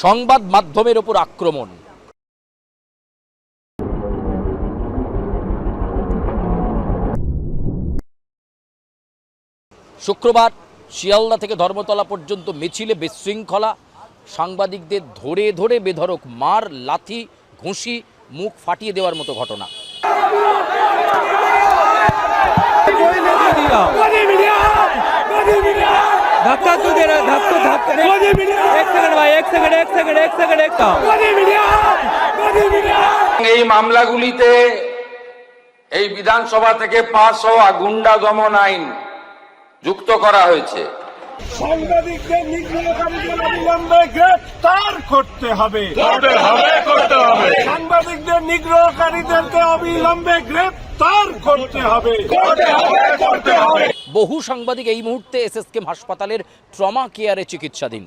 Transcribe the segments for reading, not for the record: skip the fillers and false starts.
সংবাদ মাধ্যমের ওপর আক্রমণ। শুক্রবার শিয়ালদা থেকে ধর্মতলা পর্যন্ত মিছিলে বিশৃঙ্খলা, সাংবাদিকদের ধরে ধরে বেধড়ক মার, লাথি, ঘুষি, মুখ ফাটিয়ে দেওয়ার মতো ঘটনা। এই মামলাগুলিতে এই বিধানসভা থেকে পাস হওয়া গুন্ডা দমন আইন যুক্ত করা হয়েছে। সাংবাদিকদের নিগ্রহকারীদের অবিলম্বে গ্রেফতার করতে হবে। সাংবাদিকদের নিগ্রহকারীদেরকে অবিলম্বে গ্রেফতার করতে হবে। বহু সাংবাদিক এই মুহূর্তে এসএসকেএম হাসপাতালের ট্রমা কেয়ারে চিকিৎসাধীন।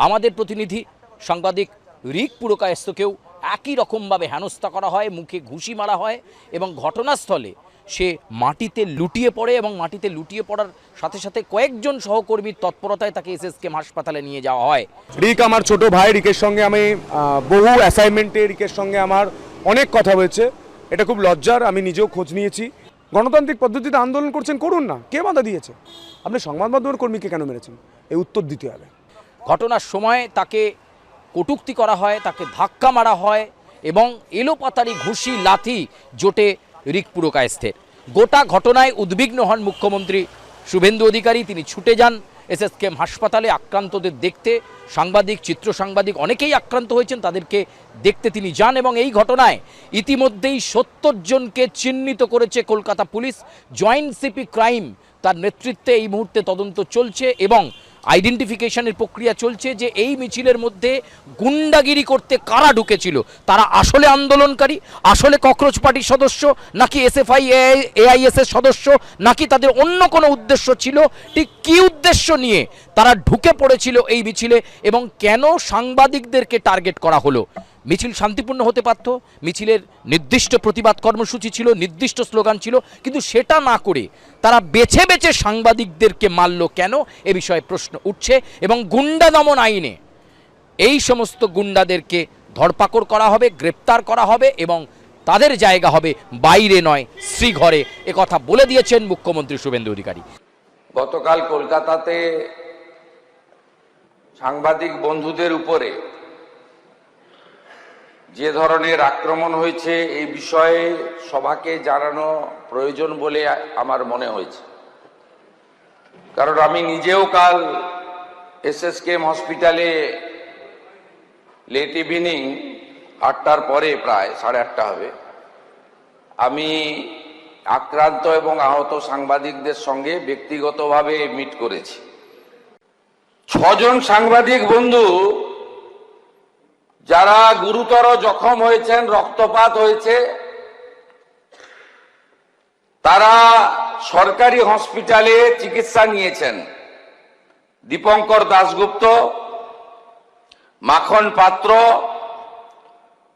আমাদের প্রতিনিধি সাংবাদিক রিক পুরকায়স্থকেও একই রকমভাবে হেনস্থা করা হয়, মুখে ঘুষি মারা হয় এবং ঘটনাস্থলে সে মাটিতে লুটিয়ে পড়ে এবং মাটিতে লুটিয়ে পড়ার সাথে সাথে কয়েকজন সহকর্মীর তৎপরতায় তাকে এসএসকেএম হাসপাতালে নিয়ে যাওয়া হয়। রিক আমার ছোট ভাই, রিকের সঙ্গে আমি বহু অ্যাসাইনমেন্টে রিকের সঙ্গে আমার অনেক কথা হয়েছে। এটা খুব লজ্জার, আমি নিজেও খোঁজ নিয়েছি। গণতান্ত্রিক পদ্ধতিতে আন্দোলন করছেন, করুন না, কে বাধা দিয়েছে? আপনি সংবাদ মাধ্যমের কর্মীকে কেন মেরেছেন? এই উত্তর দিতে হবে। ঘটনার সময় তাকে কটূক্তি করা হয়, তাকে ধাক্কা মারা হয় এবং এলোপাতাড়ি ঘুষি লাথি জোটে রিক পুরকায়স্থের। গোটা ঘটনায় উদ্বিগ্ন হন মুখ্যমন্ত্রী শুভেন্দু অধিকারী। তিনি ছুটে যান এসএসকেএম হাসপাতালে আক্রান্তদের দেখতে। সাংবাদিক, চিত্র সাংবাদিক অনেকেই আক্রান্ত হয়েছেন, তাদেরকে দেখতে তিনি যান এবং এই ঘটনায় ইতিমধ্যেই 70 জনকে চিহ্নিত করেছে Kolkata police. Joint CP crime তার নেতৃত্বে এই মুহূর্তে তদন্ত চলছে এবং আইডেন্টিফিকেশনের প্রক্রিয়া চলছে যে এই মিছিলের মধ্যে গুন্ডাগিরি করতে কারা ঢুকেছিল। তারা আসলে আন্দোলনকারী, আসলে ককরোচ পার্টির সদস্য, নাকি এসএফআই এআইএস এর সদস্য, নাকি তাদের অন্য কোনো উদ্দেশ্য ছিল? ঠিক কী উদ্দেশ্য নিয়ে তারা ঢুকে পড়েছিল এই মিছিলে এবং কেন সাংবাদিকদেরকে টার্গেট করা হলো? মিছিল শান্তিপূর্ণ হতে পারত, মিছিলের নির্দিষ্ট প্রতিবাদ কর্মসূচি ছিল, নির্দিষ্ট স্লোগান ছিল, কিন্তু সেটা না করে তারা বেছে বেছে সাংবাদিকদেরকে মারল কেন? এ বিষয়ে প্রশ্ন উঠছে এবং গুন্ডা দমন আইনে এই সমস্ত গুন্ডাদেরকে ধরপাকড় করা হবে, গ্রেপ্তার করা হবে এবং তাদের জায়গা হবে বাইরে নয় শ্রীঘরে, একথা বলে দিয়েছেন মুখ্যমন্ত্রী শুভেন্দু অধিকারী। গতকাল কলকাতাতে সাংবাদিক বন্ধুদের উপরে যে ধরনের আক্রমণ হয়েছে এই বিষয়ে সবাকে জানানো প্রয়োজন বলে আমার মনে হয়েছে। কারণ আমি নিজেও কাল এসএসকেএম হসপিটালে লেট ইভিনিং 8টার পরে, প্রায় 8:30 হবে, আমি আক্রান্ত এবং আহত সাংবাদিকদের সঙ্গে ব্যক্তিগতভাবে মিট করেছি। 6 জন সাংবাদিক বন্ধু যারা গুরুতর জখম হয়েছেন, রক্তপাত হয়েছে, তারা সরকারি হসপিটালে চিকিৎসা নিয়েছেন। দীপঙ্কর দাশগুপ্ত, মাখন পাত্র,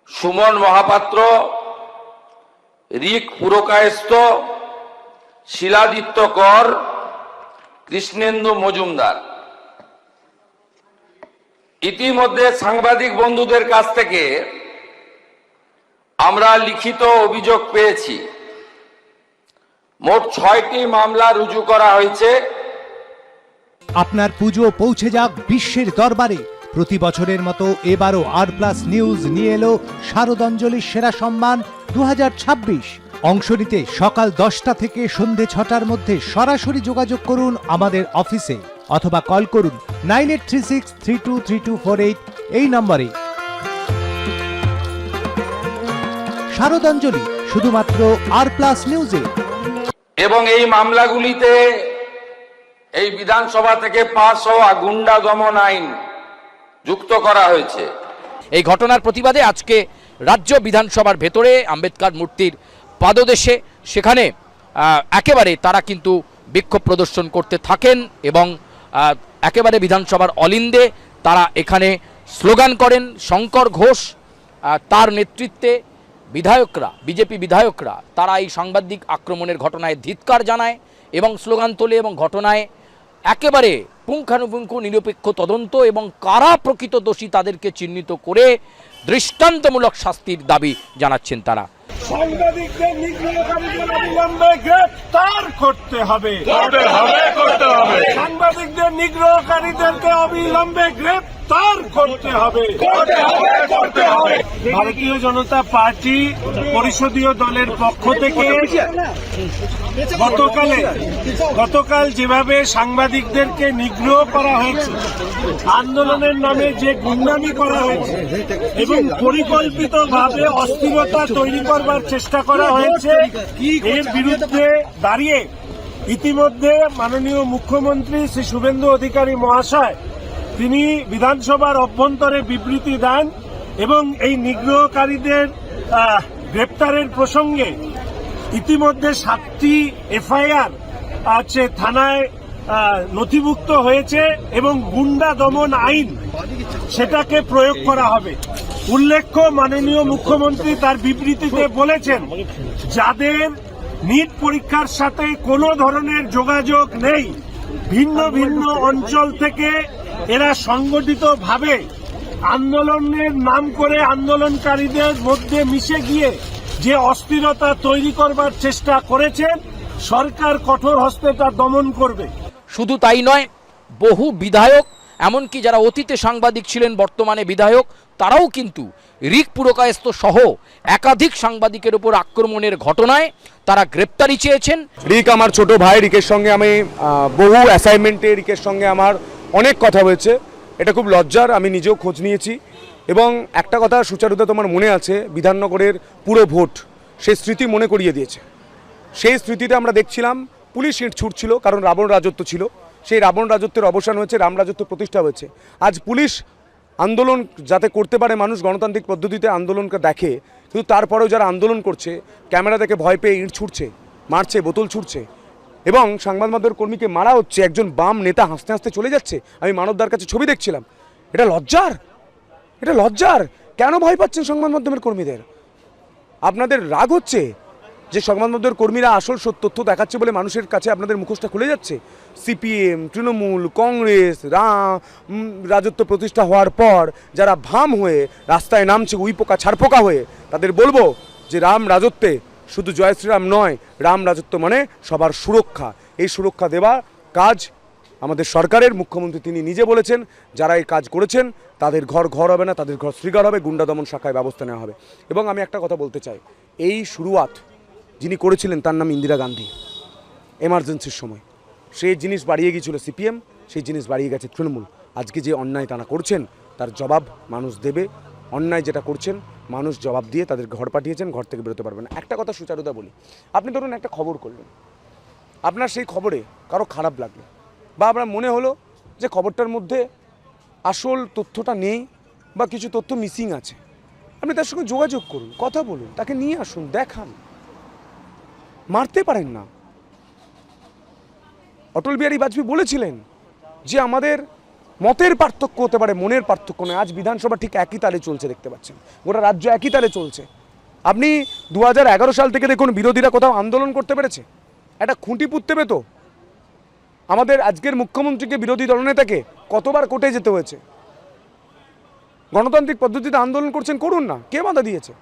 সুমন মহাপাত্র, রিক পুরকায়স্থ, শিলাদিত্য কর, কৃষ্ণেন্দু মজুমদার। ইতিমধ্যে সাংবাদিক বন্ধুদের কাছ থেকে আমরা লিখিত অভিযোগ পেয়েছি। মোট 6টি মামলা রুজু করা হয়েছে। আপনার পুজো পৌঁছে যাক বিশ্বের দরবারে। প্রতি বছরের মতো এবারও আর+ নিউজ নিয়ে এলো শারদাঞ্জলির সেরা সম্মান 2026। অংশ নিতে সকাল 10টা থেকে সন্ধে 6টার মধ্যে সরাসরি যোগাযোগ করুন আমাদের অফিসে অথবা কল করুন 9836323248 এই নম্বরে। শারদাঞ্জলি শুধুমাত্র আর+ নিউজে। এবং এই মামলাগুলিতে এই বিধানসভা থেকে পাস হওয়া গুন্ডা দমন আইন যুক্ত করা হয়েছে। এই ঘটনার প্রতিবাদে আজকে রাজ্য বিধানসভার ভেতরে আম্বেদকর মূর্তির পাদদেশে সেখানে একেবারে তারা কিন্তু বিক্ষোভ প্রদর্শন করতে থাকেন এবং একেবারে বিধানসভার অলিন্দে তারা এখানে স্লোগান করেন। শঙ্কর ঘোষ তার নেতৃত্বে বিধায়করা, বিজেপি বিধায়করা, তারা এই সাংবাদিক আক্রমণের ঘটনায় ধিক্কার জানায় এবং স্লোগান তোলে এবং ঘটনায় একেবারে পুঙ্খানুপুঙ্খ নিরপেক্ষ তদন্ত এবং কারা প্রকৃত দোষী তাদেরকে চিহ্নিত করে দৃষ্টান্তমূলক শাস্তির দাবি জানাচ্ছেন তারা। সাংবাদিকদের নিগ্রহকারীদের অবিলম্বে গ্রেফতার করতে হবে। সাংবাদিকদের নিগ্রহকারীদেরকে অবিলম্বে গ্রেফতার করতে হবে। ভারতীয় জনতা পার্টি পরিষদীয় দলের পক্ষ থেকে গতকাল যেভাবে সাংবাদিকদেরকে নিগ্রহ করা হয়েছে, আন্দোলনের নামে যে গুন্ডামি করা হয়েছে এবং পরিকল্পিতভাবে অস্থিরতা তৈরি করবার চেষ্টা করা হয়েছে, এর বিরুদ্ধে দাঁড়িয়ে ইতিমধ্যে মাননীয় মুখ্যমন্ত্রী শ্রী শুভেন্দু অধিকারী মহাশয় তিনি বিধানসভার অভ্যন্তরে বিবৃতি দেন এবং এই নিগ্রহকারীদের গ্রেপ্তারের প্রসঙ্গে ইতিমধ্যে 7টি এফআইআর আছে থানায় নথিভুক্ত হয়েছে এবং গুন্ডা দমন আইন সেটাকে প্রয়োগ করা হবে। উল্লেখ্য, মাননীয় মুখ্যমন্ত্রী তার বিবৃতিতে বলেছেন যাদের নিট পরীক্ষার সাথে কোনো ধরনের যোগাযোগ নেই, ভিন্ন ভিন্ন অঞ্চল থেকে এরা সংগঠিতভাবে আন্দোলনের নাম করে আন্দোলনকারীদের মধ্যে মিশে গিয়ে যে অস্থিরতা তৈরি করবার চেষ্টা করেছেন, সরকার কঠোর হস্তে তা দমন করবে। শুধু তাই নয়, বহু বিধায়ক, এমনকি যারা অতীতে সাংবাদিক ছিলেন বর্তমানে বিধায়ক, তারাও কিন্তু রিক পুরকায়স্থ সহ একাধিক সাংবাদিকের উপর আক্রমণের ঘটনায় তারা গ্রেপ্তারি চেয়েছেন। রিক আমার ছোট ভাই, রিকের সঙ্গে আমি বহু অ্যাসাইনমেন্টে রিকের সঙ্গে আমার অনেক কথা হয়েছে। এটা খুব লজ্জার, আমি নিজেও খোঁজ নিয়েছি। এবং একটা কথা সুচারুদা তোমার মনে আছে, বিধাননগরের পুরো ভোট সেই স্মৃতি মনে করিয়ে দিয়েছে। সেই স্মৃতিতে আমরা দেখছিলাম পুলিশ ইট ছুটছিল, কারণ রাবণ রাজত্ব ছিল। সেই রাবণ রাজত্বের অবসান হয়েছে, রাম রাজত্ব প্রতিষ্ঠা হয়েছে। আজ পুলিশ আন্দোলন যাতে করতে পারে, মানুষ গণতান্ত্রিক পদ্ধতিতে আন্দোলনকে দেখে, কিন্তু তারপরেও যারা আন্দোলন করছে ক্যামেরা দেখে ভয় পেয়ে ইট ছুটছে, মারছে, বোতল ছুটছে এবং সংবাদ মাধ্যমের কর্মীকে মারা হচ্ছে। একজন বাম নেতা হাসতে হাসতে চলে যাচ্ছে। আমি মানবদার কাছে ছবি দেখছিলাম। এটা লজ্জার, এটা লজ্জার। কেন ভয় পাচ্ছেন সংবাদ মাধ্যমের কর্মীদের? আপনাদের রাগ হচ্ছে যে সংবাদ মাধ্যমের কর্মীরা আসল তথ্য দেখাচ্ছে বলে মানুষের কাছে আপনাদের মুখোশটা খুলে যাচ্ছে। সিপিএম, তৃণমূল, কংগ্রেস, রাজত্ব প্রতিষ্ঠা হওয়ার পর যারা ভাম হয়ে রাস্তায় নামছে উই পোকা ছাড়পোকা হয়ে, তাদের বলবো যে রাম রাজত্বে শুধু জয় শ্রীরাম নয়, রাম রাজত্ব মানে সবার সুরক্ষা। এই সুরক্ষা দেওয়া কাজ আমাদের সরকারের। মুখ্যমন্ত্রী তিনি নিজে বলেছেন যারা এই কাজ করেছেন তাদের ঘর হবে না, তাদের ঘর শ্রীঘর হবে, গুন্ডা দমন শাখায় ব্যবস্থা নেওয়া হবে। এবং আমি একটা কথা বলতে চাই, এই শুরুয়াত যিনি করেছিলেন তার নাম ইন্দিরা গান্ধী। এমার্জেন্সির সময় সেই জিনিস বাড়িয়ে গিয়েছিল সিপিএম, সেই জিনিস বাড়িয়ে গেছে তৃণমূল। আজকে যে অন্যায় তারা করছেন তার জবাব মানুষ দেবে। অন্যায় যেটা করছেন মানুষ জবাব দিয়ে তাদের ঘর পাঠিয়েছেন, ঘর থেকে বেরোতে পারবেন না। একটা কথা সুচারুদা বলি, আপনি ধরুন একটা খবর করলেন, আপনার সেই খবরে কারো খারাপ লাগলো বা আপনার মনে হলো যে খবরটার মধ্যে আসল তথ্যটা নেই বা কিছু তথ্য মিসিং আছে, আপনি তার সঙ্গে যোগাযোগ করুন, কথা বলুন, তাকে নিয়ে আসুন, দেখান। মারতে পারেন না। অটল বিহারী বাজপেয়ী বলেছিলেন যে আমাদের মতের পার্থক্য হতে পারে, মনের পার্থক্য নয়। আজ বিধানসভা ঠিক একই তালে চলছে, দেখতে পাচ্ছেন গোটা রাজ্য একই তালে চলছে। আপনি 2011 সাল থেকে দেখুন বিরোধীরা কোথাও আন্দোলন করতে পেরেছে? একটা খুঁটি পুঁততে পেতো? আমাদের আজকের মুখ্যমন্ত্রীকে, বিরোধী দলনেতাকে কতবার কোর্টে যেতে হয়েছে? গণতান্ত্রিক পদ্ধতিতে আন্দোলন করছেন, করুন না, কে বাধা দিয়েছে?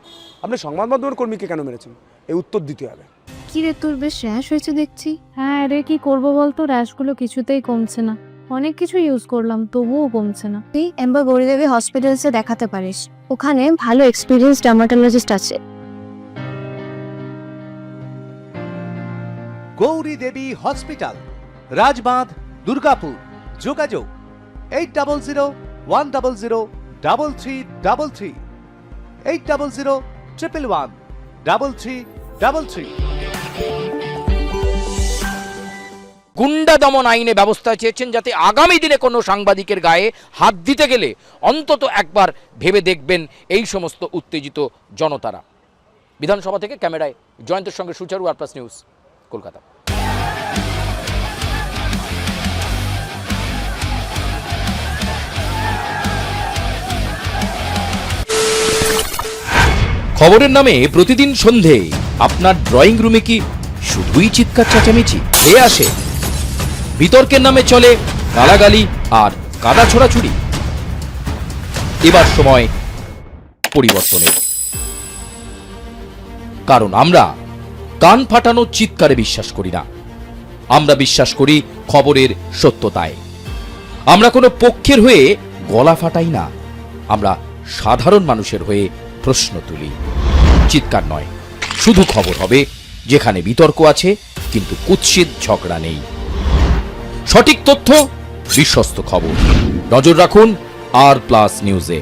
আপনি সংবাদ মাধ্যমের কর্মীকে কেন মেরেছেন? এই উত্তর দিতে হবে। কি রে, তোর বেশ র্যাশ হয়েছে দেখছি। হ্যাঁ রে, কি করবো বলতো, র্যাশগুলো কিছুতেই কমছে না। অনেক কিছু ইউজ করলাম তবুও কমছে না। তুই এম্বার গৌরীদেবী হসপিটালসে দেখাতে পারিস, ওখানে ভালো এক্সপিরিয়েন্স ডার্মাটোলজিস্ট আছে। গৌরী দেবী হসপিটাল, রাজবাঁধ, দুর্গাপুর। যোগাযোগ 8001003333, 8001113333। গুন্ডা দমন আইনে ব্যবস্থা চেয়েছেন যাতে আগামী দিনে কোনো সাংবাদিকের গায়ে হাত দিতে গেলে অন্তত একবার ভেবে দেখবেন এই সমস্ত উত্তেজিত জনতারা। বিধানসভা থেকে ক্যামেরায় জয়ন্তের সঙ্গে সুচারু, আর প্লাস নিউজ, কলকাতা। খবরের নামে প্রতিদিন সন্ধে আপনার ড্রয়িং রুমে কি শুধুই চিৎকার চেঁচামেচি? আসে বিতর্কের নামে চলে গালাগালি আর কাদা ছোড়াছুড়ি? এবার সময় পরিবর্তনের, কারণ আমরা কান ফাটানো চিৎকারে বিশ্বাস করি না। আমরা বিশ্বাস করি খবরের সত্যতায়। আমরা কোনো পক্ষের হয়ে গলা ফাটাই না, আমরা সাধারণ মানুষের হয়ে প্রশ্ন তুলি। চিৎকার নয়, শুধু খবর হবে যেখানে বিতর্ক আছে কিন্তু কুৎসিত ঝগড়া নেই। সঠিক তথ্য, বিশ্বস্ত খবর। নজর রাখুন আর প্লাস নিউজে।